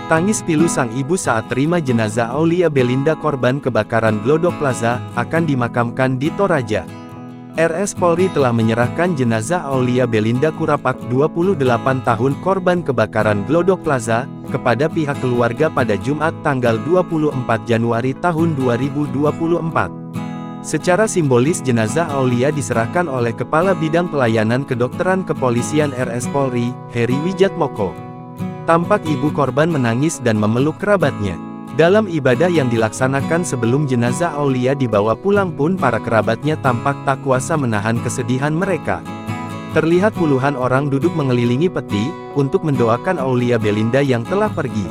Tangis pilu sang ibu saat terima jenazah Aulia Belinda korban kebakaran Glodok Plaza, akan dimakamkan di Toraja. RS Polri telah menyerahkan jenazah Aulia Belinda Kurapak 28 tahun korban kebakaran Glodok Plaza, kepada pihak keluarga pada Jumat tanggal 24 Januari tahun 2024. Secara simbolis jenazah Aulia diserahkan oleh Kepala Bidang Pelayanan Kedokteran Kepolisian RS Polri, Heri Wijatmoko. Tampak ibu korban menangis dan memeluk kerabatnya. Dalam ibadah yang dilaksanakan sebelum jenazah Aulia dibawa pulang pun para kerabatnya tampak tak kuasa menahan kesedihan mereka. Terlihat puluhan orang duduk mengelilingi peti, untuk mendoakan Aulia Belinda yang telah pergi.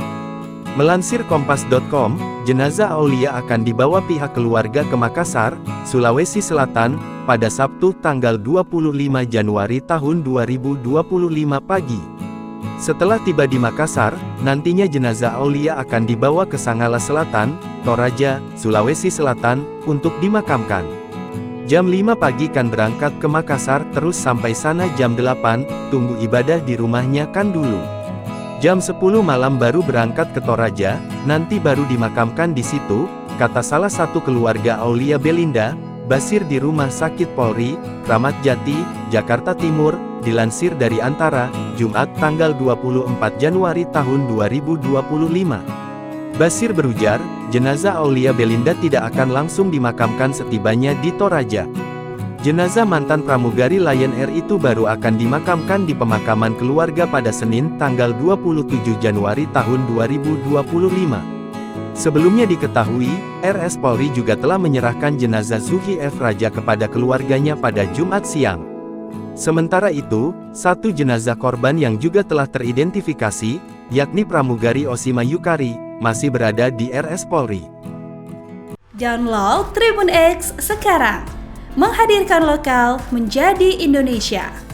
Melansir Kompas.com, jenazah Aulia akan dibawa pihak keluarga ke Makassar, Sulawesi Selatan, pada Sabtu tanggal 25 Januari tahun 2025 pagi. Setelah tiba di Makassar, nantinya jenazah Aulia akan dibawa ke Sanggala Selatan, Toraja, Sulawesi Selatan, untuk dimakamkan. Jam 5 pagi kan berangkat ke Makassar, terus sampai sana jam 8, tunggu ibadah di rumahnya kan dulu. Jam 10 malam baru berangkat ke Toraja, nanti baru dimakamkan di situ, kata salah satu keluarga Aulia Belinda, Basir di Rumah Sakit Polri, Kramat Jati, Jakarta Timur, dilansir dari Antara, Jumat tanggal 24 Januari tahun 2025. Basir berujar, jenazah Aulia Belinda tidak akan langsung dimakamkan setibanya di Toraja. Jenazah mantan pramugari Lion Air itu baru akan dimakamkan di pemakaman keluarga pada Senin tanggal 27 Januari tahun 2025. Sebelumnya diketahui, RS Polri juga telah menyerahkan jenazah Zuhi F. Raja kepada keluarganya pada Jumat siang. Sementara itu, satu jenazah korban yang juga telah teridentifikasi, yakni pramugari Osima Yukari, masih berada di RS Polri. Download Tribun X sekarang, menghadirkan lokal menjadi Indonesia.